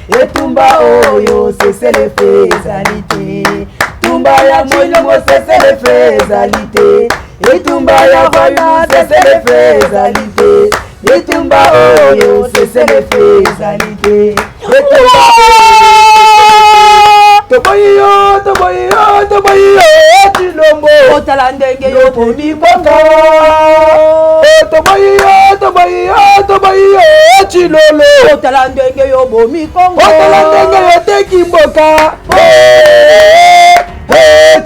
etumba oyo cessez les faits ezalité tumba ya molimo cessez les faits ezalité etumba ya wana cessez les faits ezalité etumba oyo cessez les faits ezalité toboyo tilombo otala ndenge yo pomiboko toboyo chilolo otala ndenge yo bomi kongo otala ndenge yo teki mboka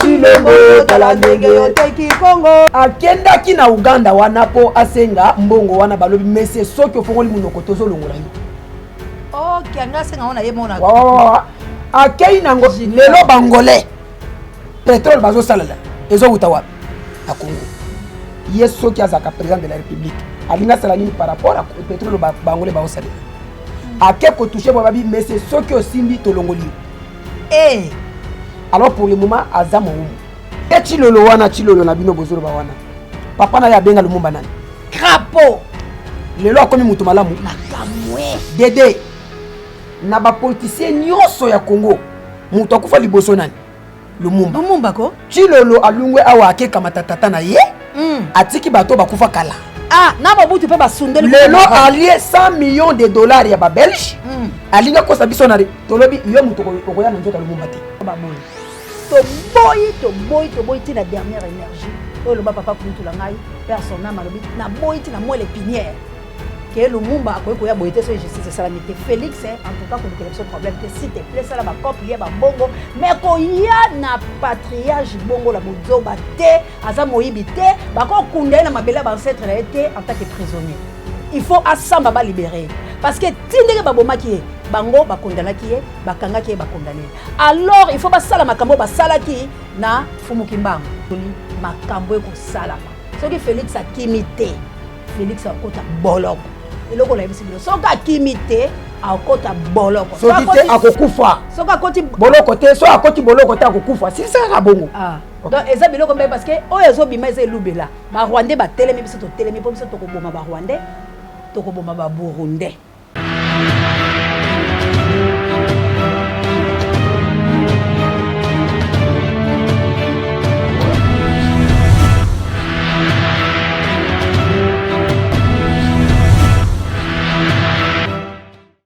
chilombo otala ndenge yo teki kongo akendaki na Uganda wana po asenga mbongo wana balobi mese soki ofongoli munoko tozolongola yo kianga asenga wana ye mona akei nango lelo bangolais pétrole bazosalala ezowuta wapi na Congo ye soki azaka président de la république alinga sala nini par rapport à pétrole bangolais bazosalela ake kotouche babi mese soki osimbi tolongoli alors pour le moment aza momumu chilolo wana chilolo na bino bozolo ba wana papa na ya benga lumumba nani crapaud lelo akomi mutu malamu makamwe dede na ba politicien nyonso ya Congo mutu akufa liboso nani Lumumba ko chilolo alungwe awa akeka matatata na ye atiki bato bakufa kala na babutu pe basundeli lelo allié 100 millions de dollars ya ba belge alinga kosa biso na tolobi yo mutu okoya na nzoka Lumumba te toboyi ti la dernière énergie oyo loba papa kulutula ngai personne malobi na boyi ti na moi l'épinière que Lumumba akoki koya boye te so justice esalami te Félix en tout cas kolukela biso problème te s'il te plaît sala bacope lia bambongo mais koya na patriarche bongo la bozoba te aza moyibi te bakokunda ye na mabele ya baancetre na ye te en tant que prisonnier il faut asamba balibérer parce que ti ndenge babomaki ye bango bakondanaki ye bakangaki ye bakondane alors il faut basala makambo basalaki na fumuki mbango makambo ekosalama soki Félix akimi te Félix akota boloko eloko na yebisi bilo soki akimi te akota boloko soki te akokufa soki akoti boloko te so akoti boloko te akokufa silisaka bongo donc eza biloko mpe parce que oyo ezobima eza elubela barwandais batelemi biso totelemi mpo biso tokoboma barwandais tokoboma baburundais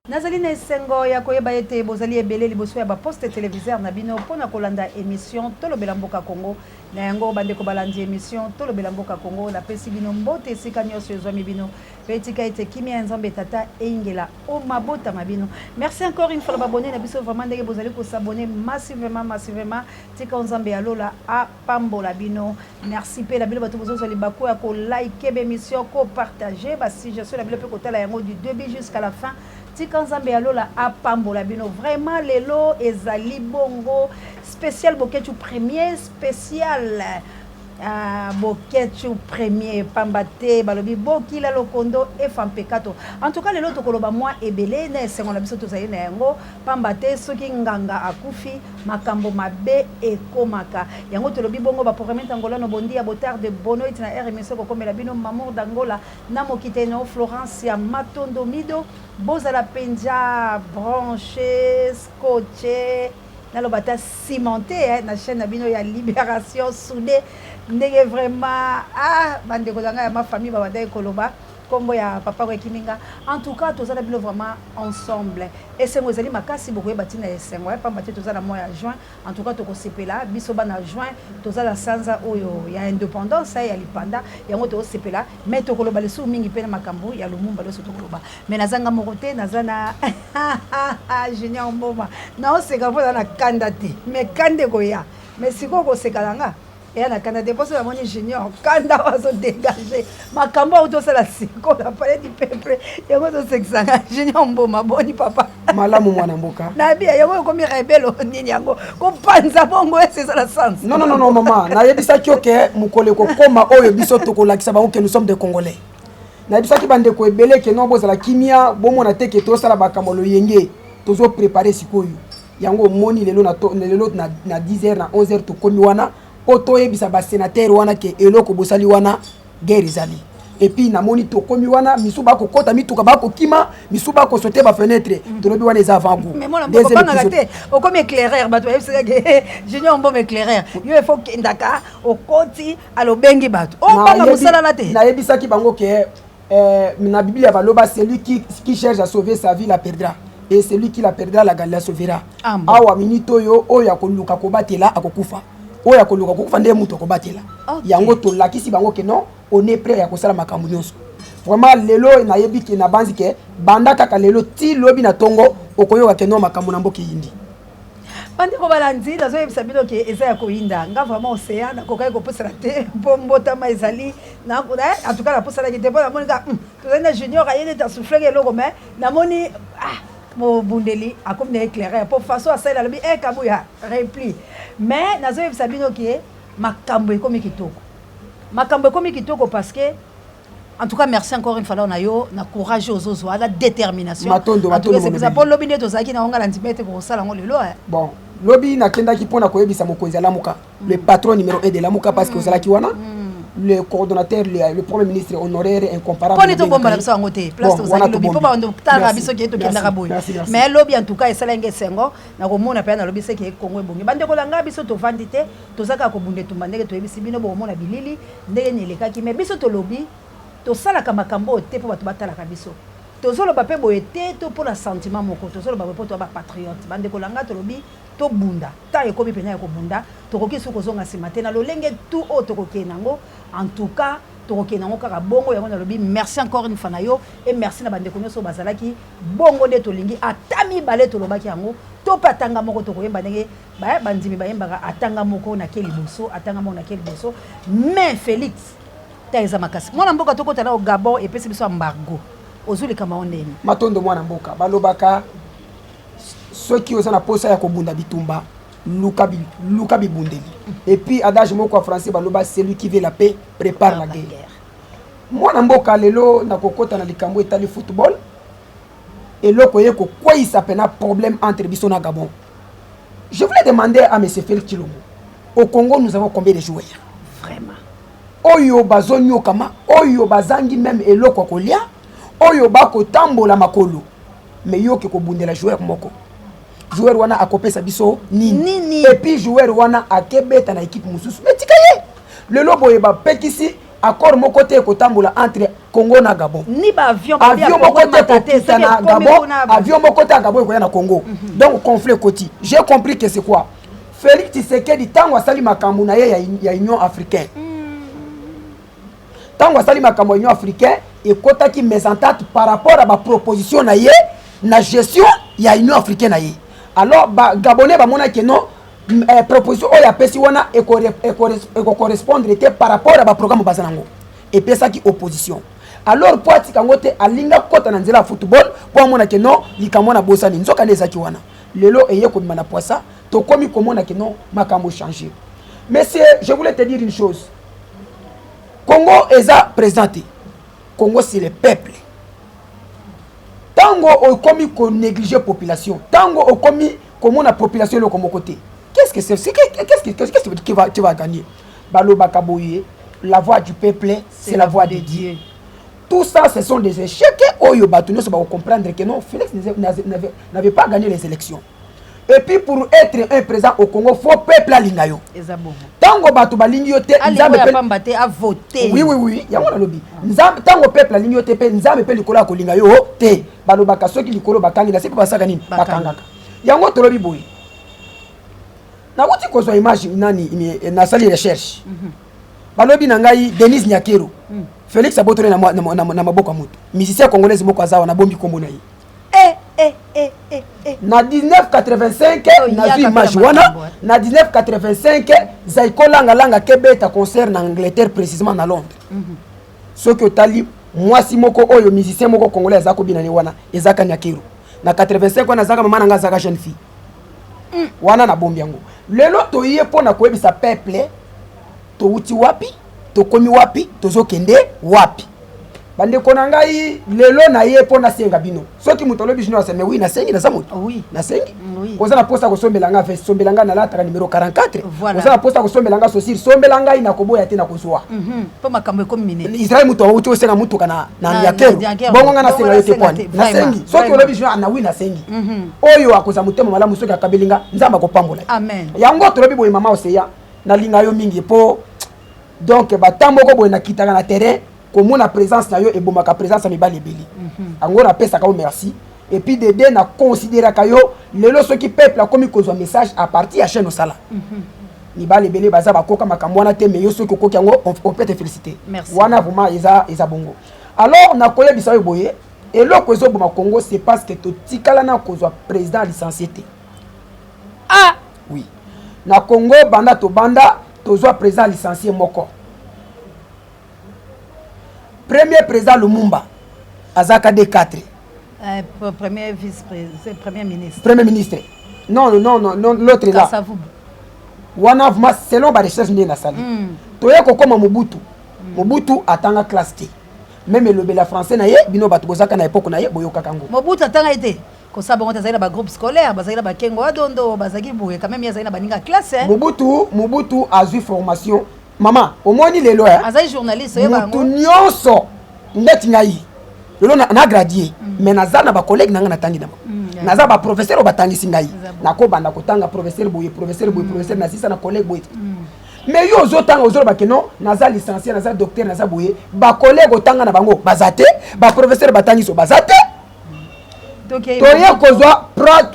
nazali na esengo ya koyeba ete bozali ebele liboso ya baposte téléviseur na bino mpona kolanda émission tolobela mboka Congo na yango bandeko balandi émission tolobela mboka Congo napesi bino mbote esika nyonso ezwami bino mpe etika ete kimia ya nzambe tata eyingela o mabotama bino merci encore une fois babone na biso vraiment ndenge bozali kosabone massivement tika nzambe alola apambola bino merci mpe na bino bato bozozwa libaku ya kolike bémission kopartage basuggestion na bino mpe kotala yango du début jusqu'à la fin tika nzambe alola apambola bino vraiment lelo ezali bongo spécial boketu premier spécial boketu premier pambate balobi bokila lokondo efampekato en tout cas lelo tokoloba mwa ebele na esengo na biso tozali na yango pambate soki nganga akufi makambo mabe ekomaka yango tolobi bongo baprogramme tangolano bondi ya botard de bono itina RMC kokomela bino mamour d'Angola na mokiteno Florence ya Matondo Mido bozala penja branché scotché nalobata cimenté na chaîne na bino ya Libération soudé ndenge vraiment bandeko zanga ya ma famille babanda koloba kombo ya papa kwa kiminga en tout cas tozala bino vraiment ensemble esengo ezali makasi bokoye batina esengo ya pamba te tozala mois ya juin en tout cas tokosepela biso bana juin tozala sanza oyo ya indépendance ya lipanda yango tokosepela mais tokoloba lesu mingi pe na makambo ya Lumumba lesu tokoloba mais nazanga morote nazana Junior Mboma na oseka mpona na kanda te mais kande koya mais siko koseka nanga et na Canada parce que moni junior kanda wazo dégager makambo autosala siko la palais du peuple yango to sexanga junior Mboma boni papa malamu mwana mboka na bia yango komi rebelo nini yango ko panza bongo c'est ça la sens non maman na yebisa kioke mukole ko koma oyo biso to ko lakisa ba que nous sommes des Congolais na yebisa ki bande ko ebele ke no bozala kimia bomo na teke to sala bakamolo yenge tozo préparer sikoyo yango moni lelo na 10h na 11h to komi wana oto yebisa ba sénateur wana ke eloko bosali wana guerre ezali et puis namoni tokomi wana misu bako kota mituka bako kima misu bako sauter ba fenêtre tolobi wana eza avant goût mais moi na pas ngate o comme éclaireur bato yebisa que junior bon éclaireur yo il faut que ndaka o koti alobengi bato o banga musala na te na yebisa ki bango ke na Bible baloba celui qui cherche à sauver sa vie la perdra et celui qui la perdra la sauvera awa minito yo oya koluka kobatela akokufa oya koluka kokufa nde muto kobatela yango to lakisi bango ke non on est prêt à kosala makambo nyonso vraiment lelo na yebi ke na banzi ke banda kaka lelo ti lobi na tongo okoyoka ke non makambo na mboki yindi bandi ko balandi nazo yebisa bino ke eza ya koyinda nga vraiment océan nakokai kopusala te mpo mbotama ezali en tout cas napusalaki te mpo namoni ka tozali na junior ayede ta souffleke eloko mais namoni mobundeli akomi na éclaireur mpo façon asali alobi kabuya repli mais nazo yebisa bino ke makambo ekomi kitoko parce que en tout cas merci encore une fois là on a yo na courage ozozwa la détermination matondo c'est ça pour lobi ndeto zaki na onga la ntimete ko sala ngo lelo bon lobi na kenda ki pona ko yebisa mokonzi alamuka le patron numéro 1 de lamuka parce que ozala ki wana le coordonnateur le premier ministre honoraire incomparable poni to bomba la biso ngote place to zaki lobi po ba ndo tara biso ke to kenda ka boy mais lobi en tout cas esala ngé sengo na ko mona pa na lobi se ke Kongo ebongi bande ko langa biso to vandité to zaka ko bunde tumba ndenge to yebisi bino bo mona bilili ndenge neleka ki mais biso to lobi to sala ka makambo te po bato batala ka biso to zolo ba pe boye te to pour la sentiment moko to zolo ba po to ba patriote bande ko langa to lobi to bunda ta ekomi pena ya ko bunda to koki suko zonga simate na lolenge tout o to kokenango en tout cas to kokenango kaka bongo yango na lobi merci encore une fois na yo et merci na bande ko nyoso bazalaki bongo de to lingi atami balé to lobaki yango to patanga moko to koyemba ndenge ba bandimi bayembaka atanga moko na keli boso atanga moko na keli boso mais Félix taeza makasi mwana mboka tokota na au Gabon et pesi biso embargo ozuli kama ondeni matondo mwana mboka balobaka ceux qui osent na posa ya kobunda bitumba luka bibundeli et puis adage moko en français baloba celui qui veut la paix prépare la guerre mwana mboka lelo na kokota na likambo etali football et loko yeko quoi il s'appelle un problème entre biso na Gabon. Je voulais demander à M. Félix Tshilombo, au Congo nous avons combien de joueurs? Vraiment oyo bazonyo kama oyo bazangi même eloko kolia oyo bako tambola makolo mais yo ke ko bundela joueur moko joueur wana akopesa biso nini et puis joueur wana akebeta na équipe mususu mais tikaye le lobo yeba pekisi accord moko te ko tambola entre Congo na Gabon ni ba avion moko te na Gabon avion moko te Gabon ko na Congo donc conflit koti j'ai compris que c'est quoi Félix Tshisekedi tango asali makambo na ye ya Union africaine tango asali makambo Union africaine et kota ki mésentente par rapport à ma proposition na ye na gestion ya Union africaine na ye alors ba Gabonais ba mona que non proposition oya pesi wana e correspondre était par rapport à ba programme bazanango et pesa ki opposition alors pour atikango te alinga kota na nzela football pour mona que non likambo na bosani nzoka neza ki wana lelo eye ko mana poisa to komi komona que non makambo changer mais je voulais te dire une chose Congo est présenté. Congo c'est le peuple. Tango au commis qu'on néglige la population. Tango au commis comment la population le comme côté. Qu'est-ce que c'est? Qu'est-ce que tu vas gagner? Balo Bakaboye, la voix du peuple, c'est la voix de Dieu. Tout ça, ce sont des échecs. Oyo Batounio, ça va comprendre que non, Félix n'avait pas gagné les élections. Et puis pour être un président au Congo, il faut peuple à l'Ingayo. Tango batu balingi yote, nzambe pe a voté. Oui, ya mona lobi. Nzambe tango peuple alingi yote pe nzambe pe likola ko linga yo te. Balobaka soki likolo bakangi na sepe basaka nini bakangaka. Yango tolobi boy. Na wuti ko zo image nani na sali recherche. Balobi na ngai Denise Nyakero. Félix Abotore na maboko mutu. Musicien congolais moko azawa na bombi kombo na yi. Na 1985 na image wana na 1985 zaiko langa kebeta concert na Angleterre précisément na Londres ce que tali mwasi moko oyo musicien moko congolais azako binani wana ezaka Nyakero na 85 wana zaka mama nanga zaka jeune fille wana na bombi yango lelo toye pona koyebisa peuple to uti wapi to komi wapi tozokende wapi bande kona ngai lelo na ye pona senga bino soki mutolo bino aseme oui na sengi na samuti oui na sengi oui koza na posta ko sombelanga veste sombelanga na lata numéro 44 voilà koza na posta ko sombelanga sosir sombelanga ina koboya te na kozwa po makambo ekomine Israël muto uti osenga mutu kana na yakero bongo nga na senga yote poni na sengi soki olobi bino na oui na sengi oyo akoza mutema malamu soki akabelinga nzamba ko pambola amen yango tolobi boye mama oseya na linga yo mingi po donc batambo ko boye na kitaka na terrain comme na présence na yo et bomaka présence à mibali ebeli ango na pesa ka merci et puis de na considérer ka yo lelo soki peuple a komi kozwa message à partir ya chaîne osala mibali ebeli baza bakoka makambo wana te mais yo soki koki yango on peut te féliciter wana vraiment eza bongo alors na koyebisa yo boye eloko ezoboma Congo c'est parce que totikala na kozwa président licencié te ah oui na Congo banda tozwa président licencié moko premier président Lumumba azaka D4 premier vice-président premier ministre non l'autre là wana vma selon ba recherche ndé na sali toye kokoma Mobutu atanga classe T même le bela français na ye bino bato bozaka na époque na ye boyoka kango Mobutu atanga été ko sa bongo tazali ba groupe scolaire bazali ba kengo adondo bazaki boye quand même yazali na baninga classe Mobutu azui formation maman omoni lelo azali journaliste yo bango mutu nyonso ndeti ngai lelo na gradué mais naza na ba collègue nanga na tangi na naza ba professeur batangisi ngai nako banda kotanga professeur boye professeur na sisa na collègue boye mais yo ozotanga ozoloba ke non naza licencié naza docteur naza boye ba collègue otanga na bango bazate ba professeur batangiso bazate toye kozwa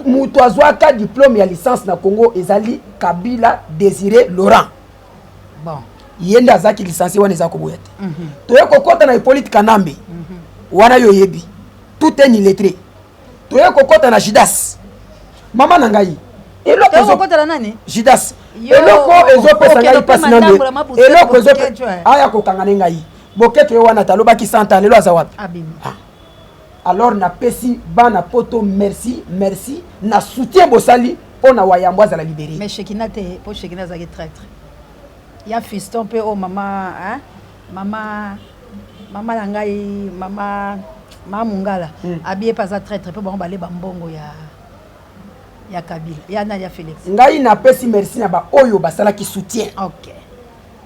mutu azwaka diplôme ya licence na Congo ezali Kabila Désiré Laurent bon yende azaki licencié wana eza koboya te toye kokota na Hippolyte Kanambe wana yo yebi tout est illettré toye kokota na Judas mama na ngai eloko kokota na nani Judas eloko ezopesa ngai pasi na nde eloko ezopesa aya kokanga na ngai boketo yo wana talobaki santa lelo aza wapi alors na pesi bana poto merci na soutien bosali pona wayambo azala libéré mais Shekina te po Shekina zaki traître ya fiston pe o mama hein mama na ngai mama Mungala abie pas za traître pe bon balé bambongo ya Kabila ya na ya Félix ngai na pesi merci na ba oyo basala ki soutien OK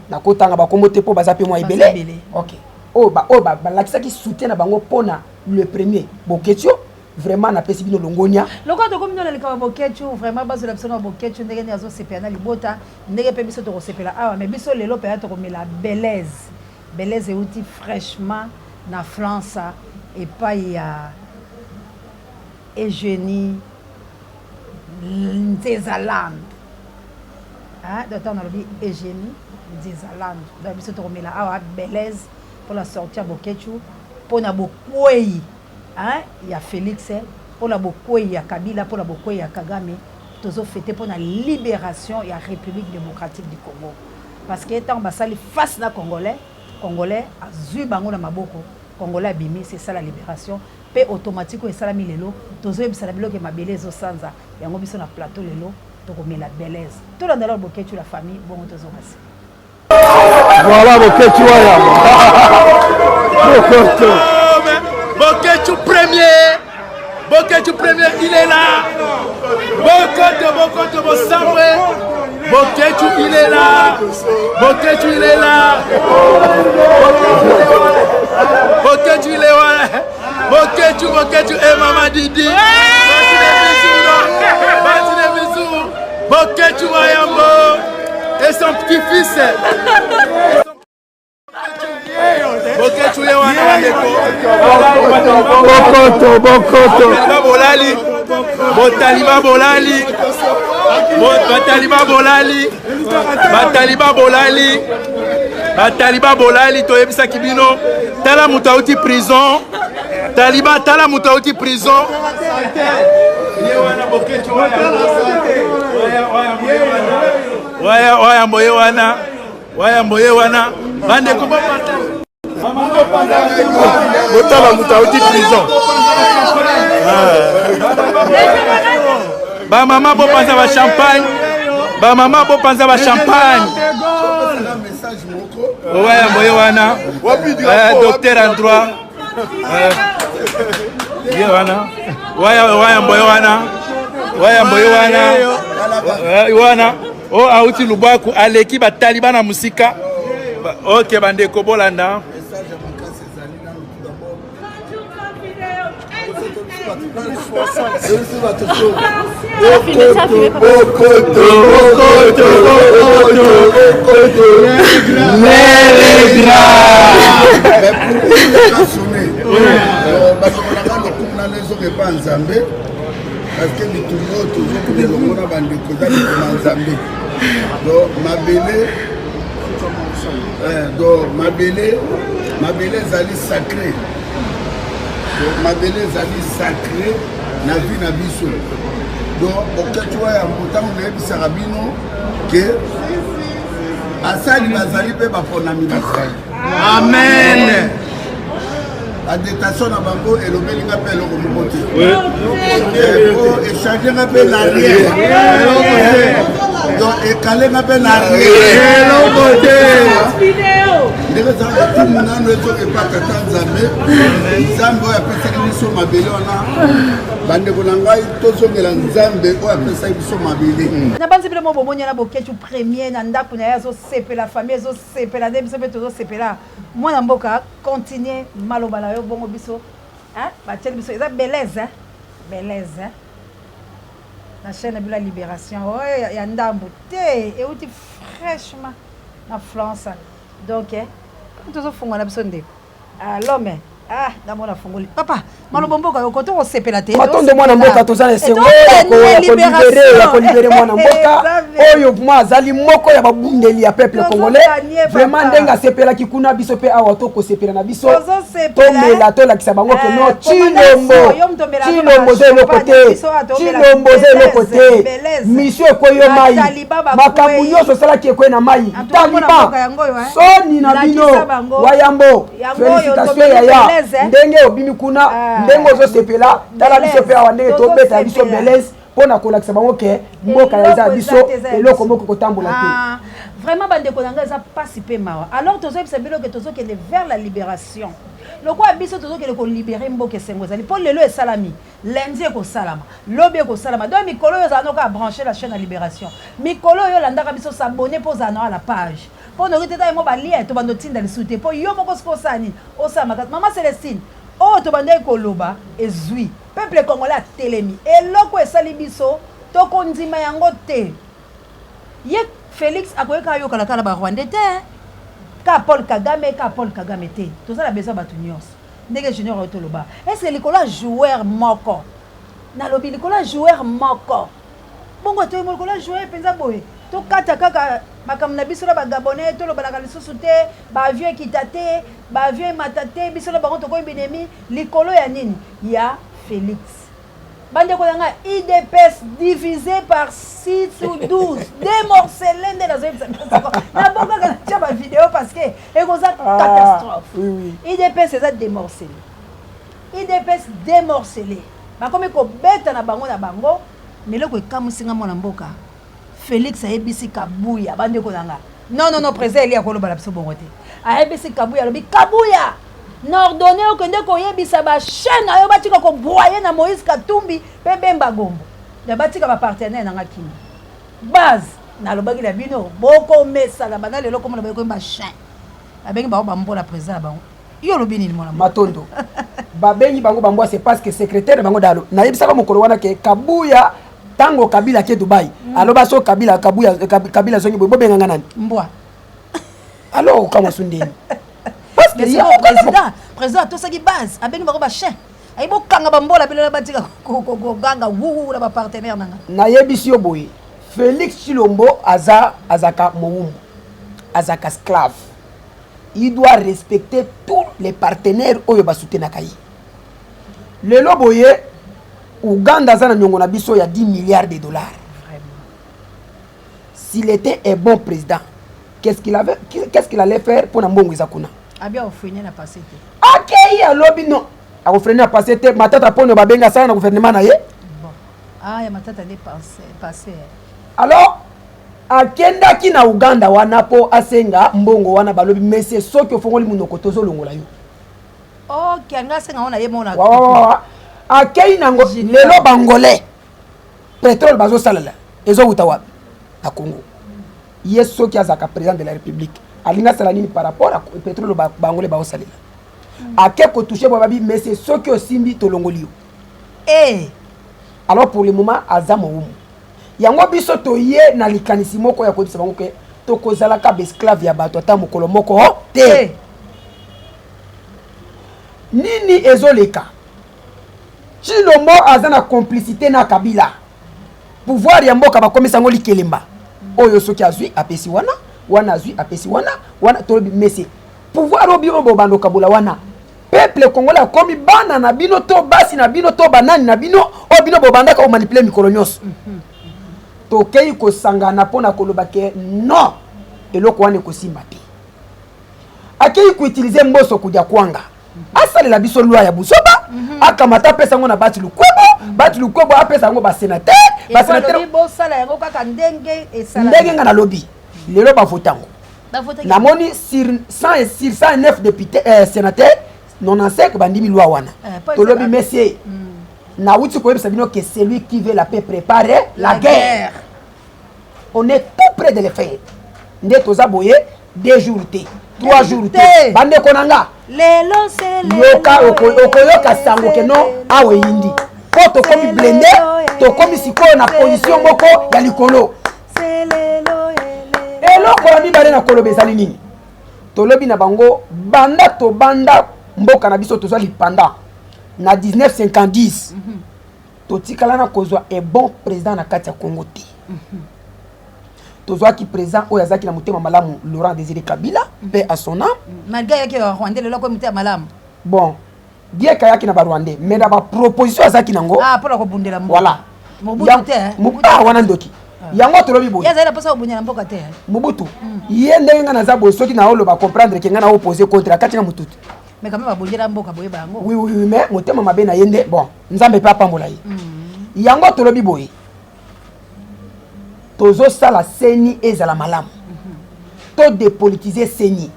na kotanga ba komote po baza pe moi ebele OK o ba lakisa ki soutien na bango pona le premier Boketio vraiment na pesi bino longonia loko to komino na likaba Boketio vraiment bazo la bisona Boketio ndenge ni azo sepela na libota ndenge pe biso to ko sepela awa mais biso lelo pe to komela Belaise euti fraîchement na France et pas ya Eugénie Nzezaland docteur Nalobi Eugénie Nzezaland donc biso to komela awa Belaise pour la sortie à Boketio pour na bokwei ya Félix pour la bokwei ya Kabila pour la bokwei ya Kagame tozo fêter pour la libération ya République démocratique du Congo parce que tant basali face na congolais azui bango na maboko congolais abimi c'est ça la libération pe automatiquement esalami lelo tozo yebisa biloke mabele zo sanza yango biso na plateau lelo to komela Belaise tout le monde Boketio la famille bon tozo masi voilà Boketio ya Boketio premier il est là Bokoto Bosambwe Boketio il est là Boketio il est là Boketio et Maman Didi Boketio Wayambo et son petit-fils Boketio Bokoto Bataliba Bolali toyebisa kibino tala mutu auti prison tala mutu auti prison waya mboye wana bande ko botala mutu auti prison ba mama bo panza ba champagne waya mboye wana docteur en droit Ye wana. Waya mboyo wana. Waya mboyo wana. Wana. O auti Lubwaku aleki ba taliban na musika. OK bandeko bolanda. Parce que nous toujours la Mabele zali sacré. Mabele zali sacré na vie na biso. Donc auquel tu vois ya mbotango na ebisa rabino que asali bazali pe ba ponami basali. Amen. La détention na bango et l'obéli nga pe loko mokote. Pour échanger nga pe l'arrière. Donc écaler nga pe l'arrière. Ndenge za tout munano ezo epata Tanzambe. Nzambe oyo apesaki biso mabele wana. Bandeko na ngai tozongela Nzambe oyo apesaki biso mabele. Na banzi bile mo bomonya na boketu premier na ndako na yazo sepela famille zo sepela nde biso pe tozo sepela. Mwana mboka continuer maloba na yo bongo biso. Hein? Batieli biso eza belaise, hein? Belaise, hein? La chaîne de la libération. Oh, il y a ndambo te et outi fraîchement na France. Donc tout fongo na biso nde. L'homme namona fungoli. Papa, maloba mboka yo koto osepela te. Matondo mwana mboka tozana sengo ya ko libérer mwana mboka. Oyo mwa azali moko ya babundeli ya peuple congolais. Vraiment ndenga sepela kikuna biso pe awa to ko sepela na biso. Tomela to la kisabango ke no Chilombo zelo côté. Chilombo zelo côté. Mission ko yo mai. Makambu nyoso sala ki ko na mai. Taliban. Soni na bino. Wayambo. Félicitations yaya. Ndenge obimi kuna ndenge ozo sepela tala biso pe awa ndenge to beta biso belez pona kolakisa bango ke mboka ya za biso eloko moko kotambola te. Vraiment bandeko nanga eza pasi pe mawa. Alors tozo ebisa bilo ke tozo kende vers la libération. Loko abiso tozo kende ko libérer mboka sengo zali po lelo esalami lundi ko salama lobi ko salama donc mikolo yo zano ka brancher la chaîne à libération mikolo yo landaka biso s'abonner pour zano à la page pour ne rete ta mo ba lien to bando tinda lisute po yo moko skosani osama maman Célestine o to bande ko loba ezui peuple congolais telemi eloko esali biso to kondima yango te ye Félix akoyeka yo kala kala ba Rwanda te ka Paul Kagame te tout ça la besoin batu nyos ndenge junior otoloba est-ce que likola joueur moko na lobi likola joueur moko bongo to likola joueur penza boye to kata kaka makam na biso ba gabonais to loba la lisusu te ba vieux kitate ba vieux matate biso ba konto ko binemi likolo ya nini ya Félix bande ko nga IDPS divisé par 6 ou 12 démorcelé de la zone na bonga ka tia ba vidéo parce que e ko za catastrophe IDPS c'est ça démorcelé IDPS démorcelé ba comme ko beta na bango mais le ko kamusinga mona mboka Félix a ebisi kabuya bande ko nga non président Elia ko lo bala biso bongo te a ebisi kabuya lobi kabuya n'ordonné au kende ko yebisa ba chaîne ayo batika ko broyer na Moïse Katumbi pe Bemba Gombo ya batika ba partenaire na ngakini base na lobaki la bino boko mesa la bana lelo comme lobaki ba chaîne abengi ba mbola président bango yo lobini ni mona matondo babengi bango bambo c'est parce que secrétaire bango dalo na yebisa ko mokolo wana ke kabuya tango Kabila ke Dubai aloba so Kabila zongi bo benga nani mbwa alors kama sundeni mais c'est président tout ça qui base avec nous ba chien ay bo kanga bambola bila batika ko ganga wu la ba partenaire nanga na yebisi yo boye Félix Chilombo azaka moumbu azaka esclave il doit respecter tous les partenaires oyo ba soutenir kai lelo boye Uganda zana nyongo na biso ya 10 milliards de dollars vraiment s'il était un bon président qu'est-ce qu'il allait faire pour na mbongo ezakuna abia ofrene na passé te akei alobi non a ofrene na passé te matata pono babenga sana na gouvernement na ye bon ya matata de passé alors akenda ki na Uganda wana po asenga mbongo wana balobi mais c'est soki ofongoli munoko tozo longola yo OK, anga senga ona yemona. Wa akei nango lelo bangolais. Pétrole bazo salala. Ezo utawa na Congo. Yeso qui azaka président de la République. Alinga salanini par rapport à pétrole bangolais bazo salala. Ake ko toucher babi mais c'est ce qui osimbi tolongolio. Eh. Alors pour le moment azamo umu. Yango biso to ye na likanisi moko ya ko bisa bango ke to kozala ka esclave ya bato ata mokolo moko te. Nini ezoleka Chilombo aza na complicité na Kabila pouvoir ya mboka bakomisa ngo likelemba oyo soki azwi apesi wana azwi apesi wana tolobi mesi pouvoir obi obo bando kabula wana peuple congolais komi bana na bino to basi na bino to banani na bino obino bobandaka o manipuler mikolo nyonso to kei ko sangana pona koloba ke non eloko wane ko simba te akei ko utiliser mboso kuja kwanga asale la biso loi ya busoba akamata pesa ngo na bati lukwebo apesa ngo ba sénateur bo sala yango kaka ndenge esala ndenge nga na lobby lelo ba votango na moni sur 109 députés sénateurs 95 bandimi loi wana to lobby messieurs na wuti ko yebisa bino que celui qui veut la paix prépare la guerre. On est tout près de le faire nde toza boye 2 jours te 3 jours te bande konanga lelo c'est yoka okoyoka sango ke no awe yindi po to komi blende to komi sikoyo na position moko ya likolo eloko na mibale na koloba ezali nini tolobi na bango banda to banda mboka na biso tozwa lipanda na 1950 totikala na kozwa un bon président na kati ya Congo te tozwa ki président oyo azaki na motema malamu Laurent Désiré Kabila paix à son âme malgré yaki Rwandais lelo ko motema malamu bon bien kayaki na ba Rwandais mais na ba proposition azaki nango pour ko bundela mbo voilà Mobutu te Mobutu wana ndoki yango tolobi boye yaza ila posa obunya mboka te Mobutu ye ndenge nga naza boye soki na olo ba comprendre ke nga na opposer contre kati na mututu mais quand même abundela mboka boye bango oui mais motema mabe na yende bon nzambe pe apambola ye yango tolobi boye tozo sala CENI ezala malamu to dépolitiser CENI.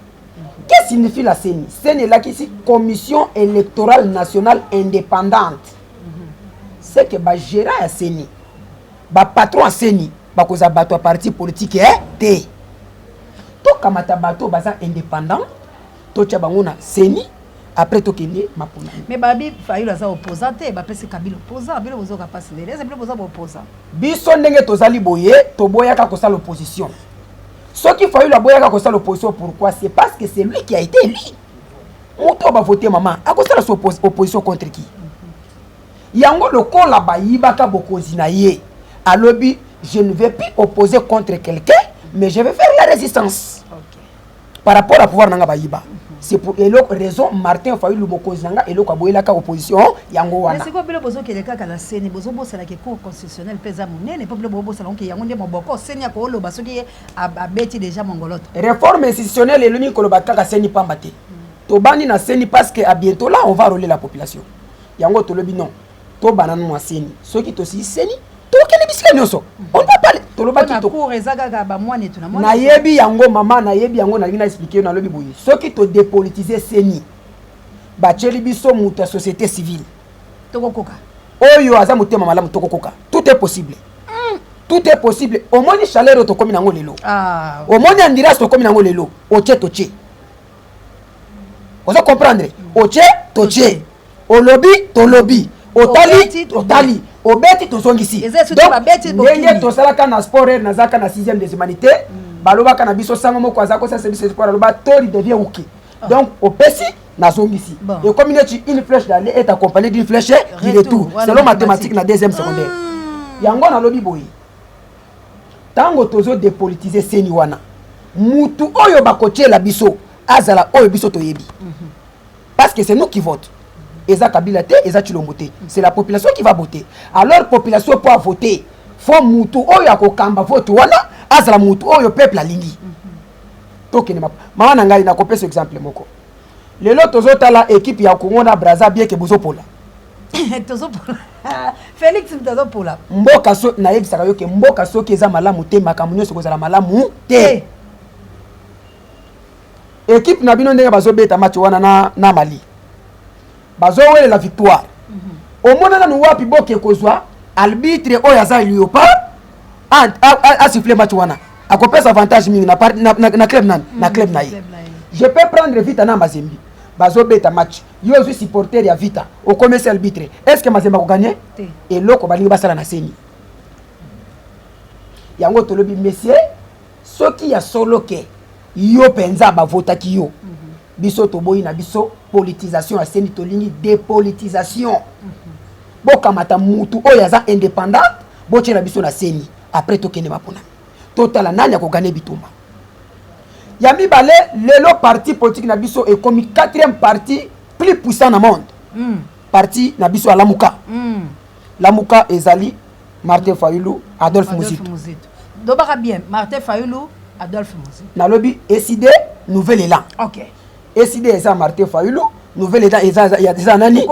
Qu'est-ce que signifie la CENI? CENI est là qui est Commission électorale nationale indépendante. C'est que ba gérant ya CENI ba patron ya CENI ba koza bato a parti politique te to kamata bato baza indépendant to tia bango na CENI après to kende mapona mais babi Fayulu aza opposant te ba pesi Kabila opposant bilo bozo ka passer les bilo bozo opposant biso ndenge tozali boye to boyaka ko sa l'opposition soki Fayulu aboyaka ko sa l'opposition pourquoi c'est parce que c'est lui qui a été élu moto ba voter maman a ko sa opposition contre qui yango lokola ba yibaka bokozi na ye alobi je ne vais plus opposer contre quelqu'un mais je vais faire la résistance par rapport à pouvoir nanga ba yiba. C'est pour raison Martin Fayulu bokozi nanga eloko aboyelaka opposition yango wana. Mais c'est quoi bilo bozo keleka kala CENI bozo bosala ke cour constitutionnel pesa munene peuple bozo bosala ke yango nde moboko CENI ya ko lo basoki abeti déjà mongolote. Réforme institutionnelle eloni koloba kaka CENI pamba te. To bani na CENI parce que à bientôt là on va rouler la population. Yango to lobi non. To banana na CENI. Soki to si CENI to kele bisika nyoso. On va parler to loba ki to. Cour ezaka ba mwana tu na mwana. Na yebi yango mama na yebi yango na lina expliquer na lobi boyi. Soki to dépolitiser CENI. Ba cheli biso muta société civile. Toko koka. Oyo aza mutema malamu toko koka. Tout est possible. Tout est possible. Au moins chaleur to komi nango lelo. Au moins andira to komi nango lelo. Oche toche. Vous comprendre? Oche toche. O lobby to lobby. Otali obeti to songisi donc ndenge to sala kana sport na zaka na 6e des humanités baloba kana biso sango moko azako ça service sport aloba tori devient ouki donc opesi na songisi et comme une flèche d'aller est accompagnée d'une flèche du retour selon mathématiques na 2e secondaire yango na lobi boyi tango tozo dépolitiser CENI wana mutu oyo bakotiela biso azala oyo biso toyebi parce que c'est nous qui vote. Eza Kabila te, eza Chilombo te. C'est la population qui va voter. Alors population pour voter, faut mutu oyo akokamba vote wana, azala mutu oyo peuple alingi. Tokene mama na ngai na kopesa exemple moko. Lelo tozotala équipe ya Congo na Brazza bien que bozopola. Tozopola. Félix tozopola. Mboka so na yebisaka yo ke mboka so ke eza malamu te makambo nyonso kozala malamu te. Équipe na bino ndenge bazobeta match wana na Mali. bazowele la victoire omonana no wapi boke kozwa arbitre oyo aza Léopard a sifflé match wana akopesa avantage mingi na club nani na club na ye je peux prendre Vita na Mazembe bazobeta match yo zo supporter ya Vita au commerce arbitre est-ce que Mazembe ko gagner et loko balingi basala na seni yango tolobi messieurs soki ya solo ke yo penza ba votaki yo biso toboyi na biso politisation ya seni tolingi dépolitisation bokamata mutu oyo aza indépendant botiela biso na seni après tokende mapona totala nani akogane bitumba ya mibale lelo parti politique na biso ekomi 4e parti plus puissant na monde parti na biso Lamuka Lamuka ezali Martin Fayulu Adolphe Muzito dobaka bien Martin Fayulu Adolphe Muzito nalobi ECD nouvel élan OK ECD eza Martin Fayulu nouvel élan eza nani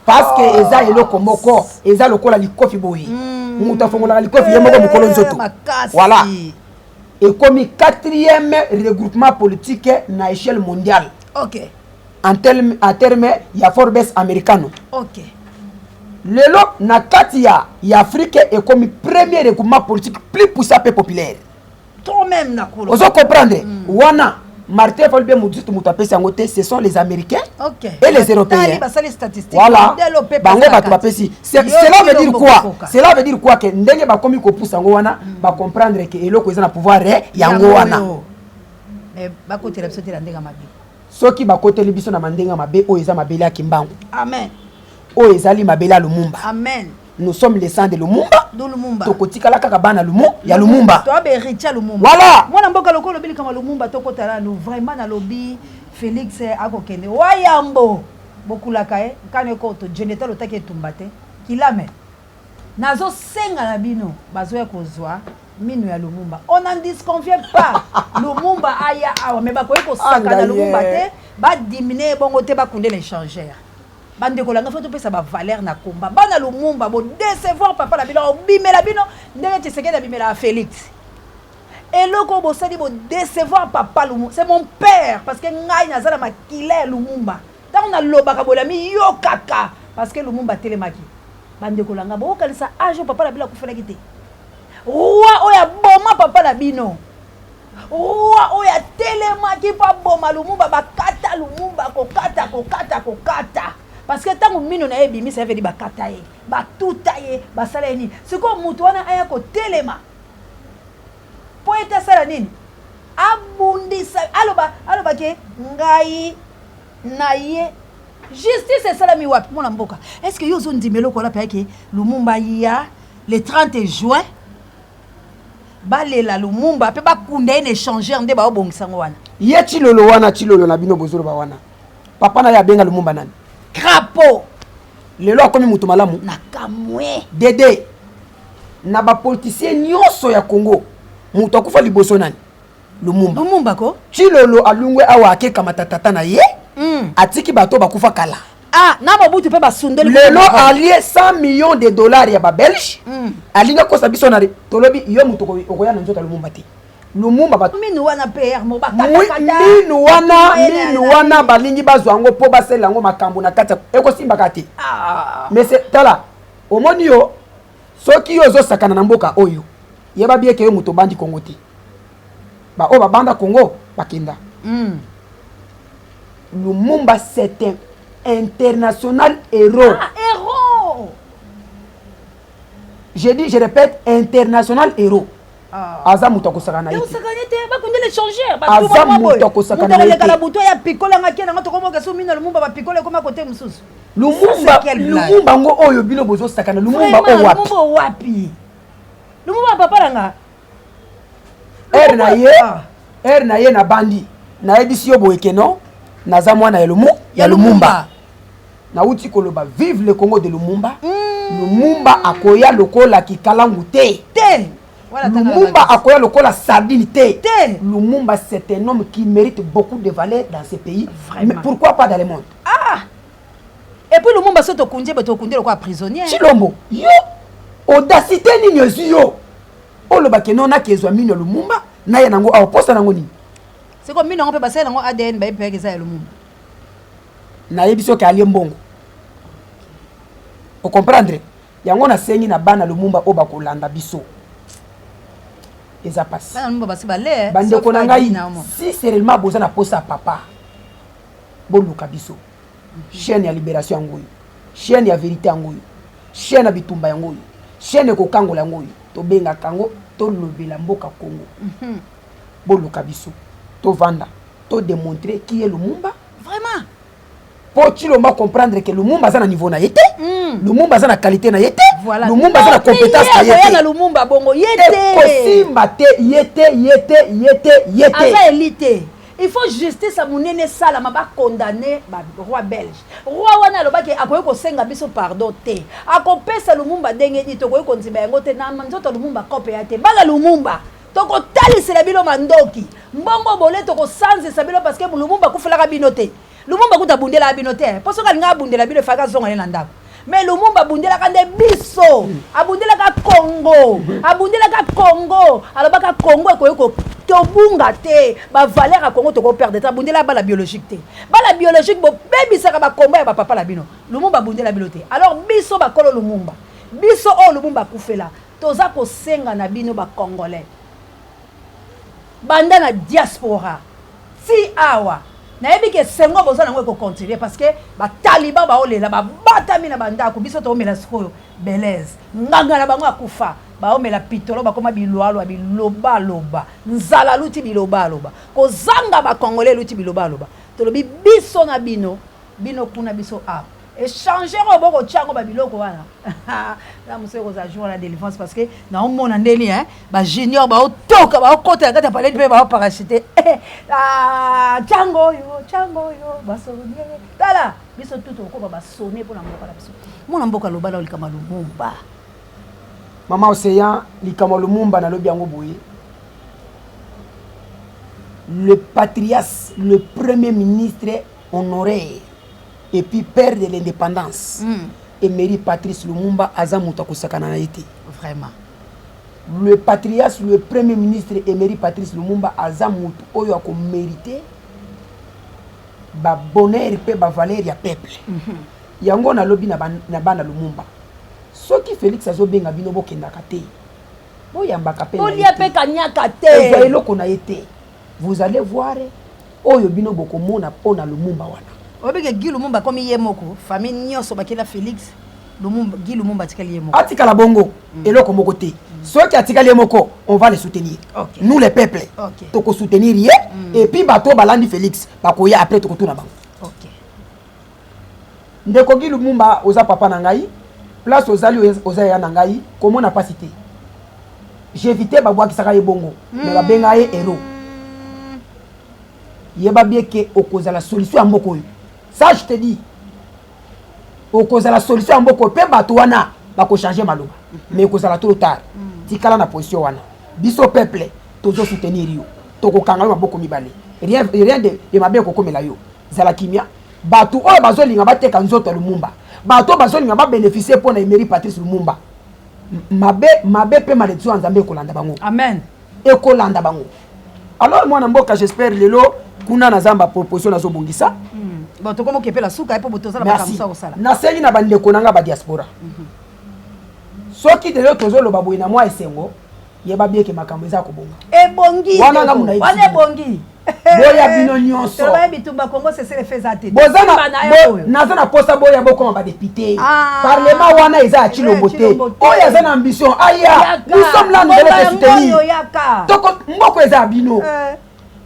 parce que eza eloko moko eza lokola likofi boyi muta fongola likofi yemoko mukolo nzoto voilà et comme 4e regroupement politique na échelle mondiale. OK. En terme ya Forbes americano. OK. Lelo na kati ya Afrique et comme premier regroupement politique plus puissant et populaire. Toi même na kolo. Vous comprendre? Wana Martin Fayulu Muzito mutapesi ngote ce sont les Américains et les Européens. Voilà. Bango batu bapesi. Cela veut dire quoi? Cela veut dire quoi que ndenge ba komi ko poussa ngo wana ba comprendre que eloko eza na pouvoir yango wana. Mais ba côté la biso te ndenga mabe. Soki ba côté libiso na mandenga mabe o eza mabele ya Kimbangu. Amen. O ezali mabele ya Lumumba. Amen. Nous sommes les sangs de Lumumba. Do Lumumba. Tokotikala kaka bana Lumumba ya Lumumba. To be richa Lumumba. Voilà. Mwana mboka lokolo bili kama Lumumba tokotala no vraiment na lobby Félix akokende. Wayambo bokulaka kane ko to Jonathan otake tumbate. Kilame. Nazo senga na bino bazoya kozwa minu ya Lumumba. On n'en disconvient pas. Lumumba aya awa mais bakoye ko saka na Lumumba te ba diminuer bongo te ba kunde l'échangeur. Bande ko langa foto pesa ba valeur na komba bana Lumumba bo décevoir papa la bino bimela bino ndenge Tshisekedi bimela Félix et loko bo sadi bo décevoir papa Lumumba c'est mon père parce que ngai nazala makila Lumumba tant on a lobaka bolami yo kaka parce que Lumumba telemaki bande ko langa bo kalisa age papa la bino kufela kite roi oya boma papa la bino roi oya telemaki pa boma Lumumba bakata Lumumba kokata parce que tant que mino na ebimi ça veut dire bakata ye ba tutaye ba sala ni siko mutu wana aya ko telema po eta sala nini abundisa aloba ke ngai na ye justice sala mi wapi mona mboka est-ce que yo zo ndimelo ko la pa ke Lumumba ya le 30 juin balela Lumumba pe ba kunda ene échanger nde ba obongisa ngwana ye chilolo wana chilolo na bino bozolo ba wana papa na ya benga Lumumba nani crapaud lelo akomi mutu malamu na kamwe dede na ba politicien nyonso ya Congo mutu akufa liboso nani Lumumba ko chilolo alungwe awa akeka matatata na ye atiki bato bakufa kala na mabutu pe basundeli lelo allié 100 millions de dollars ya ba belge alinga kosa biso na tolobi yo mutu okoya na nzota Lumumba te Lumumba ba minu wana PR mo bakata minu wana balingi bazwango po basela ngo makambo na kata ekosimba kati mais c'est tala omoni yo soki yo zo sakana na mboka oyo yeba bien ke yo muto bandi Congo te ba o ba banda Congo bakenda Lumumba c'est un international héros je répète international héros aza mutu akosakana ite bakunde l'échangeur aza mutu akosakana ite mutu buto ya pikola ngaki na tokomoka so mino Lumumba ba pikola koma kote mususu Lumumba ngo oyo bino bozo sakana Lumumba wapi Lumumba papa langa na ye na bandi na ebisi yo boekeno naza mwana ya Lumumba na uti koloba vive le Congo de Lumumba Lumumba akoya lokola kikalangu te Lumumba akoya lokola sardine te. Lumumba c'est un homme qui mérite beaucoup de valeur dans ce pays. Vraiment. Mais pourquoi pas dans le monde? Et puis Lumumba soto kunje beto kunde lo kwa prisonnier. Chilombo. Yo audacité ni nyozi yo. Oloba ke nona kezwa mino Lumumba na ya nango a posta nango ni. C'est comme mino on peut passer nango ADN ba pe ke za Lumumba. Na yebiso ke ali mbongo. o comprendre yango na sengi na bana Lumumba o bakolanda biso eza passe bana Lumumba basi balé bande ko na ngai si sérieusement boza na posa papa boluka biso chaîne ya libération yangoyo chaîne ya vérité yangoyo chaîne ya bitumba yangoyo chaîne ko kangola yangoyo to benga kango to lobela mboka Congo boluka biso to vanda to démontrer qui est Lumumba vraiment pour tu l'homme comprendre que Lumumba ça na niveau na yete Lumumba ça na qualité na yete voilà. Lumumba ça na compétence na yete na Lumumba bongo yete possible yete asa élité il faut justice à monene sala maba condamner ba roi belge roi wana lobaki akoye ko senga biso pardon te akopesa Lumumba ndenge ni to koye ko nzimba yango te na nzoto Lumumba kope ya te bala Lumumba toko talisela bilo mandoki mbongo bole toko sanzisa bilo parce que Lumumba kufelaka bino te Lumumba kuta bundela bino te poso kalinga bundela bilo faka zonga na ndako mais Lumumba bundela kande biso abundela ka Congo alobaka Congo ekoyeko tobunga te ba valeur a Congo toko perdre ta bundela bala biologique te bala biologique bo bebisaka ba komba ya ba papa la bino Lumumba bundela bilo te alors biso ba kolo Lumumba biso o Lumumba kufela toza ko senga na bino ba congolais banda na diaspora si awa na yebi ke sengo boza na ngwe ko continuer parce que ba taliban ba olela ba batami na banda ko biso to mela sikoyo beleze nganga na bango akufa ba omela pitolo ba koma bilwalo biloba loba nzala luti biloba loba ko zanga ba congolais luti biloba loba to lobi biso na bino kuna biso a échanger au boko tchango ba biloko wana la monsieur ko za jour la délivrance parce que na omona ndeli ba junior ba otoka ba okota kata palais pe ba parachuter tchango yo ba sonné tala biso tout ko ba sonné pour na mboka la biso mona mboka loba la likama Lumumba mama océan likama Lumumba na lobi yango boye le patriarche le premier ministre honoré et puis père de l'indépendance Emery Patrice Lumumba azamuta kusakana na yete vraiment le patriarche le premier ministre Emery Patrice Lumumba azamuta oyo ako mérité ba bonheur pe ba valeur ya peuple yango na lobi na bana Lumumba soki Félix azobenga bino bokendaka te boyambaka pe bolia pe kanyaka te eloko na yete vous allez voir oyo bino bokomona pona Lumumba wana obeke Guy Lumumba comme yemoko famille nyoso bakela Félix Lumumba Guy Lumumba tikali yemoko atikala bongo eloko moko te soki atikali yemoko on va les soutenir nous les peuples toko soutenir ye et puis bato balandi Félix bakoya après toko tuna bango ndeko Guy Lumumba oza papa na ngai place ozali oza ya na ngai komona pas cité j'évité babwa kisaka ye bongo mais babenga ye héros yeba bien que okoza la solution à mboko yo ça je te dis okoza la solution à mboko pe bato wana bako changer maloba mais okoza la trop tard tikala na position wana biso peuple tozo soutenir yo toko kanga maboko mibale rien de mabe ko komela yo zala kimia bato o bazolinga bateka nzoto Lumumba bato bazolinga ba bénéficier pour na Emery Patrice Lumumba mabe pe maletio nzambe kolanda bango amen e kolanda bango alors moi na mboka j'espère lelo kuna na zamba proposition nazo bongisa bon to komo kepela suka epo botoza na bakamusa osala na sengi na bandeko nanga ba diaspora soki de lelo tozo loba boye na moi esengo yeba bien ke makambo eza ko bonga ebongi wana nga muna wana ebongi boya bino nyonso to ba bitumba Congo c'est le fait zate bozana naza na posa boya boko ba député parlement wana eza chilombo te oya eza na ambition aya nous sommes là nous allons soutenir toko mboko eza bino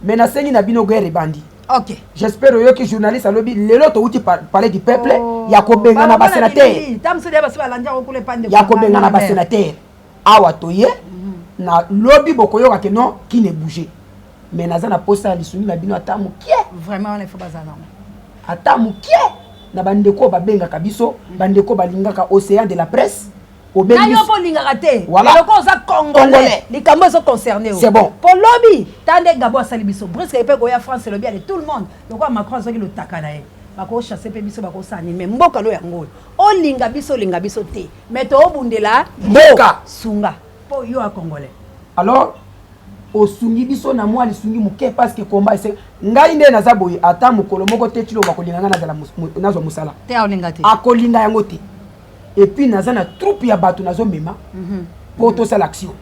mais na sengi na bino guerre bandi ok j'espère que journaliste alobi lelo to uti parler du peuple ya ko benga na ba sénateur tamso dia basi balanja ko kule pande ya ko benga na ba sénateur awa toye na lobby bokoyoka ke non qui ne bouger mais naza na posa lisuni na bino ata mukie vraiment on est faut bazana ata mukie na bandeko babenga kabiso bandeko balingaka océan de la presse na yo po lingaka te voilà loko za congolais likambo so concerné c'est bon pour lobby tande gabo asali biso presque pe ko ya France lobby ale tout le monde loko Macron soki lo takana ye bako chasser pe biso bako sani mais mboka lo yango o linga biso te mais to obundela mboka sunga po yo a congolais alors osungi biso na moi lisungi muke parce que combat ese ngai nde naza boye ata mukolo moko te tilo bakolinganga na zala nazo musala te olinga te akolinga yango te et puis naza na troupe ya bato nazo mema pour tout ça l'action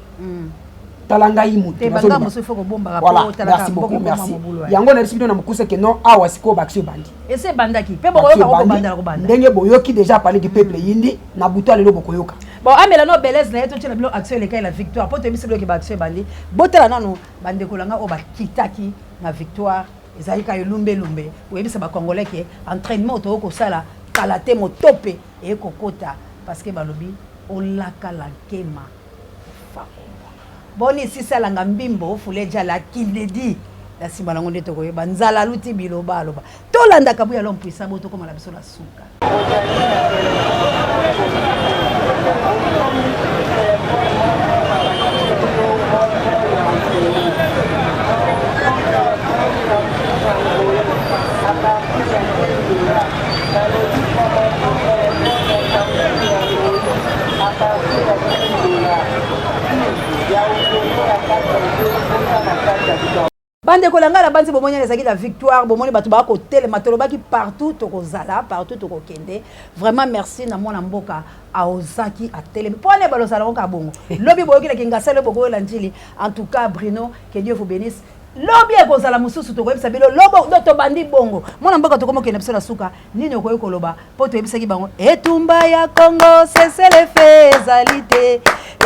talanga imutu banga muso faut bomba voilà merci beaucoup merci yango na bisibino na mukuse que non awa siko baksio bandi et c'est bandaki pe bokoyoka ko banda ko banda ndenge boyoki déjà parler du peuple yindi na buto alelo bokoyoka bon amela no belez na yeto tshela bilo action le la victoire po to bisibilo ki ba action bandi botela nano bande kolanga o ba kitaki na victoire ezali ka lumbe lumbe oyebisa ba congolais ke entraînement to ko sala kalate motope e kokota parce que balobi olaka la kema boni sisa langa mbimbo fuleja la kiledi la simba nango ndeto koyeba nzala luti biloba aloba tolanda kabuya lompuisa boto koma la biso la suka bande kolanga la bande bomoni ezaki la victoire bomoni bato ba ko tele matoloba ki partout to kozala partout to kokende vraiment merci na mwana mboka aozaki a tele pone balo sala ko bongo lobi boyoki la kinga sala boko la njili en tout cas Bruno que Dieu vous bénisse lobi ekozala mususu to koyebisa bilo lobo to bandi bongo mwana mboka to komoke na biso la suka nini okoyi koloba po to yebisa ki bango etumba ya Congo c'est le faisalité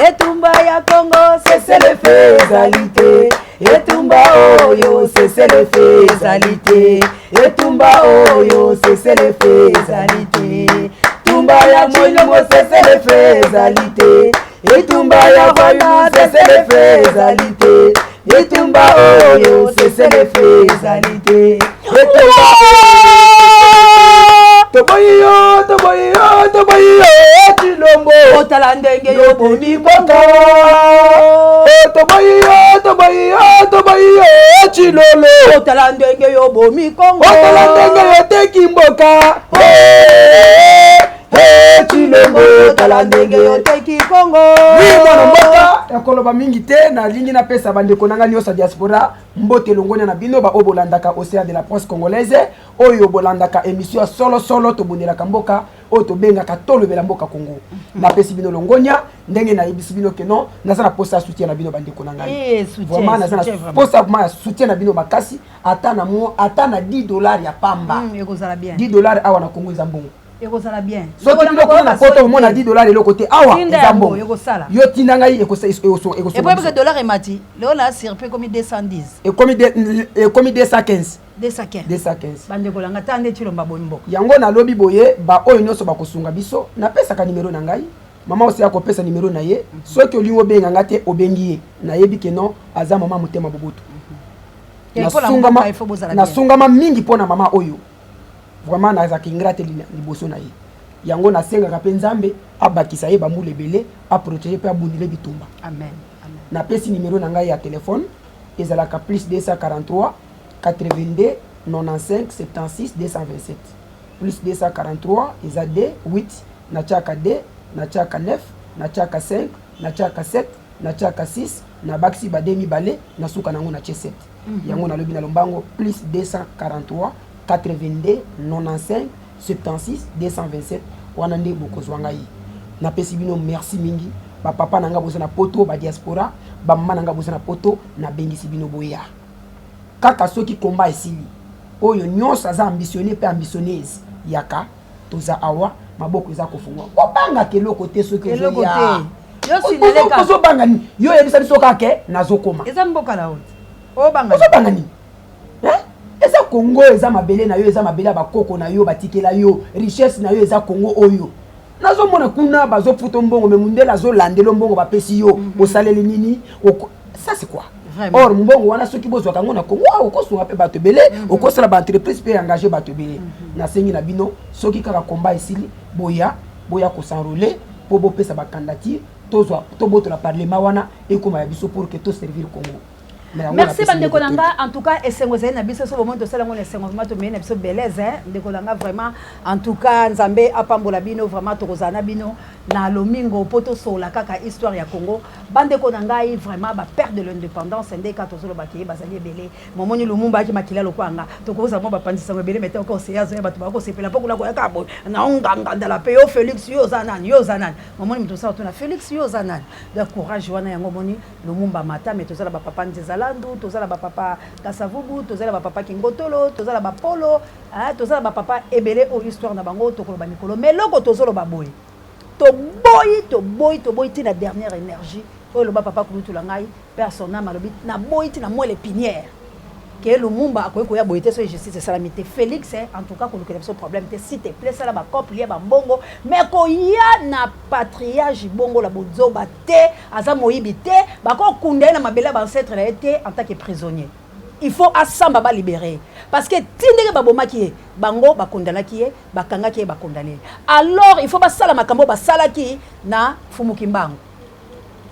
etumba ya Congo c'est le faisalité etumba oyo c'est le faisalité etumba oyo c'est le faisalité tumba ya molimo c'est le faisalité etumba ya Rwanda c'est le faisalité etumba oyo c'est le faisalité toboyo toboyo toboyo tilombo otala ndenge yo boni bongo toboyo toboyo toboyo chilolo otala ndenge yo bomi kongo otala ndenge yo teki mboka chilombo otala ndenge yo teki kongo mwana mboka yakoloba mingi te na lingi na pesa bandeko nanga nyonso diaspora mbote longonya na bino ba obolandaka Océan de la presse congolaise oyo bolandaka émission solo solo to bonelaka mboka oyo to bengaka tolobela mboka Congo na pesi bino longonya ndenge na yebisi bino ke non naza na posa soutien na bino bandeko nanga vraiment naza na posa ma soutien na bino makasi ata na $10 ya pamba ekozala bien $10 awa na Congo ezambongo ekozala bien soki bino kuna na poto omona $10 eloko te awa ezambongo yo tinda ngai ekosa et parce que dollar emati leo na sirpe comme 210 et comme 215 bande kolanga tande chilomba bonimbo yango na lobi boye ba oyo nyonso bakosunga biso na pesa ka numero na ngai mama aussi akopesa numero na ye soki olingo benga ngate obengi ye na yebi ke non aza mama mutema bobutu na sungama mingi pona mama oyo vraiment na kingrate liboso na ye yango na senga ka penzambe abakisa ye bambule belé a protéger pe abundile bitumba amen na pesi numero na ngai ya téléphone ezalaka plus 243 82 95 76 227 plus 243 eza D 8 na chaka D na chaka 9 na chaka 5 na chaka 7 na chaka 6 na baksi ba demi balé na suka nango na 7 yango na lobi na lombango plus 243 82 95 76 227 wana nde bokozwa ngai na pesi bino merci mingi ba papa nanga boza na poto ba diaspora ba mama nanga boza na poto na bengisi bino boya kaka soki komba esili oyo nyonso aza ambitionné pe ambitionneuse yaka toza awa maboko eza kofungwa kobanga keloko te soki eloko te yo sineleka kozo banga ni yo yebisa biso kake nazokoma eza mboka la honte o banga kozo banga ni eza Congo eza mabele na yo eza mabele ba koko na yo batikela yo richesse na yo eza Congo oyo nazo mona kuna bazo futo mbongo me mundela zo landelo mbongo ba pesi yo osaleli nini ça c'est quoi or mbongo wana soki bozwa kango na Congo okosunga pe bato belé okosala ba entreprise pe engager bato belé na sengi na bino soki kaka combat esili boya ko s'enrôler po bo pesa ba candidature tozwa to boto la parlement wana ekoma ya biso pour que to servir Congo. Merci bande kolanga en tout cas esengo zali na biso so moment tosala ngone esengo vraiment to mena biso beleza de kolanga vraiment en tout cas nzambe apambola bino vraiment to kozana bino na lomingo poto sola kaka histoire ya Congo bande ko ngai vraiment ba perdre l'indépendance ndé ka tozolo bakeye bazali belé momoni Lumumba ki makila lokwanga tokoza mo ba pandisa ngo belé mete ko seyazo ya bato bako sepela poko la ko yaka bo na nganga ndala pe yo Félix yo zanan momoni mto sa tuna Félix yo zanan de courage wana yango moni Lumumba mata mais tozala ba papa Nzezalandu tozala ba papa Kasavubu tozala ba papa Kingotolo tozala ba Polo tozala ba papa ebelé o histoire na bango tokolo ba mikolo mais loko tozolo ba boy to boy ti la dernière énergie o lo ba papa kulutu la ngai persona malobi na boy ti na moi les pinières que Lumumba akoy ko ya boy te so justice salamité Félix en tout cas ko le so problème te s'il te plaît ça la ba couple ya ba mbongo mais ko ya na patriarche bongo la bozo ba te aza moyibi te ba ko kunda na mabela ba ancêtre la été en tant que prisonnier. Il faut asamba ba libérer parce que tindenge ba bomaki bango ba kondana ki ba kanga ki ba condamné alors il faut ba sala makambo ba sala ki na Fumukimbangu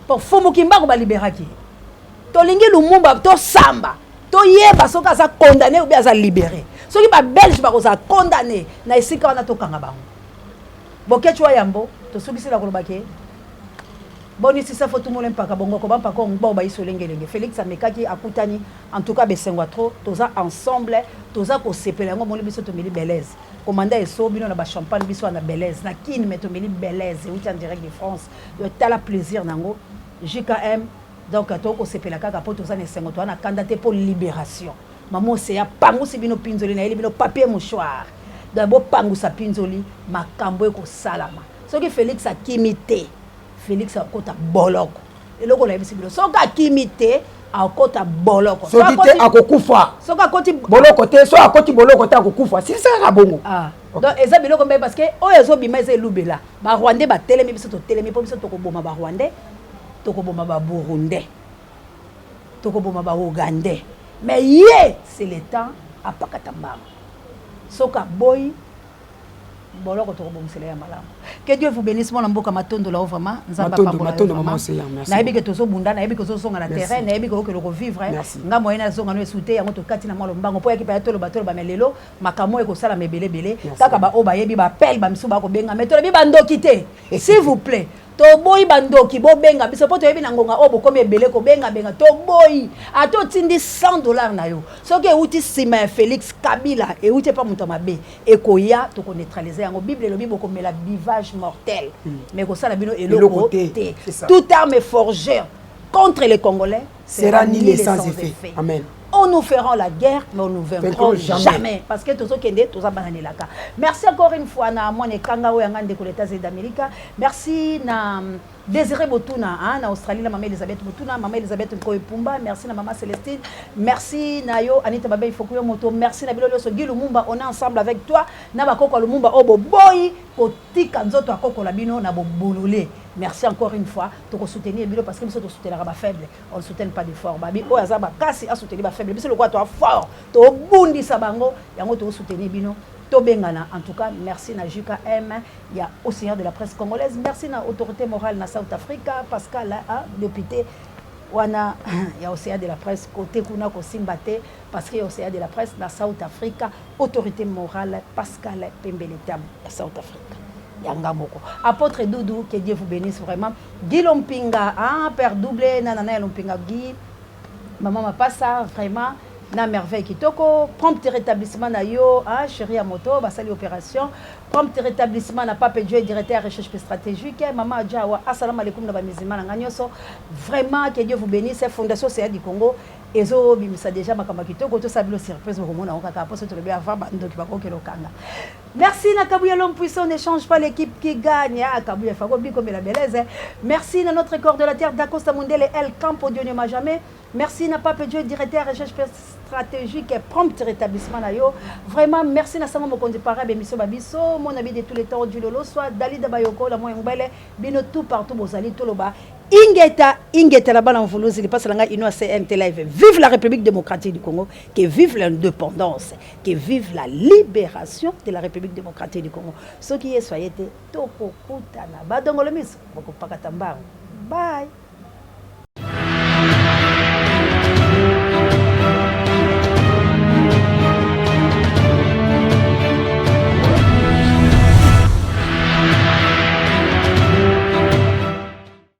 pour Fumukimbangu ba libéraki to lingi Lumumba to samba to yeba soka za condamné ou bien za libéré soki ba belge ba ko za condamné na esika wana to kanga bango bokechwa yambo to soki sila ko lobaki boni si ça faut tout le monde pas bongo ko ba pa ko ngbo ba isolengenge Félix amekaki akutani en tout cas besengwa trop toza ensemble toza ko sepela ngo moni biso to mili belaise commanda eso bino na ba champagne biso na belaise na kin meto mili belaise ou en direct de France de tala plaisir nango JKM donc to ko sepela kaka po toza na sengo to na candidaté pour libération maman c'est ya pangu si bino pinzoli na bino papier mouchoir d'abord pangu sa pinzoli makambo ko salama so que Félix a kimité Félix a kota boloko eloko la bisibilo soka kimité a kota boloko soki te akokufa soka koti boloko te so akoti boloko te akokufa si ça ka bongo donc eza biloko mbe parce que oyo ezo bima eza elubela ba Rwandais ba telemi biso to telemi po biso to ko boma ba Rwandais to ko boma ba Burundais to ko boma ba Ougandais mais c'est le temps à pakatamba soka boy boloko to bomsela ya malamu que Dieu vous bénisse mon mboka matondo la vraiment nzamba pambola na yebi que tozo bunda na yebi que tozo songa na terrain na yebi que ko vivre nga moyena zonga no esute yango to kati na malo mbango po yakipa tolo batolo ba melelo makamo eko sala mebele bele kaka ba oba yebi ba pel ba misu ba ko benga metolo bi bandoki te s'il vous plaît to boy bandoki bo benga biso po to yebi na ngonga obo comme ebele ko benga to boy ato tindi $100 na yo soki euti sima ya Félix Kabila euti pa muto mabe ekoya to ko neutraliser yango Bible lobi boko mela bivage mortel mais ko sala bino eloko te toute arme forgée contre les Congolais sera nihilée sans effet. Amen. On nous ferons la guerre, mais on nous vaincrons jamais. Parce que tous ceux qui sont là, merci encore une fois na moi Kanga Oyangande pour les États-Unis d'Amérique. Merci na Désiré Botuna na Australie la maman Elisabeth Botuna, maman Elisabeth Nkoepumba, merci na maman Célestine, merci na yo Anita Babe Fokuyo Moto, merci na Bilolo Sogi Lumumba, on est ensemble avec toi. Na bakoko Lumumba obo boy kotika nzoto akoko la bino na bobololé. Merci encore une fois de soutenir Bilo parce que nous sommes soutenir les faibles, on ne soutient pas des forts. Babi o azaba kasi a soutenir les faibles. Biso le quoi toi fort, to bundi sabango, yango to soutenir Bino. To bengana en tout cas merci na JKM, il y a au Seigneur de la presse congolaise, merci na autorité morale na South Africa, Pascal a député wana il y a au Seigneur de la presse côté kuna ko simbate parce que au Seigneur de la presse na South Africa, autorité morale Pascal Pembeletam na South Africa. Yangamoko. Apôtre Doudou, que Dieu vous bénisse vraiment. Guy Lompinga, Père Doublé, Nanana Lompinga, Guy, maman m'a pas ça, vraiment, na merveille kitoko, prompt rétablissement na yo, chérie à moto, basali opération, prompt rétablissement na Pape Dieu, directeur recherche stratégique, maman Adjawa, assalamu alaikum na ba musulman na nyoso, vraiment que Dieu vous bénisse, fondation CA du Congo. Ezo bimisa déjà makamba kitoko to sabilo surprise mo mona okaka poso to le bien avant bando ki bako kelo kanga. Merci na Kabuya l'homme puissant, ne change pas l'équipe qui gagne. Kabuya Fago bi comme la belaise. Merci na notre corps de la terre d'Acosta Mundele El Campo Dieu ne m'a jamais. Merci na Pape Dieu directeur recherche stratégique et prompt rétablissement na yo. Vraiment merci na sango mokonzi parabe miso babiso mon ami de tous les temps du lolo soit Dalida Bayoko la moyen ngbele bino tout partout bozali toloba. Ingeta la balle en voulouse, il passe la CNT live. Vive la République démocratique du Congo, que vive l'indépendance, que vive la libération de la République démocratique du Congo. Ce qui est soyez toko kutana. Badongolo miso, boko pakatamba. Bye.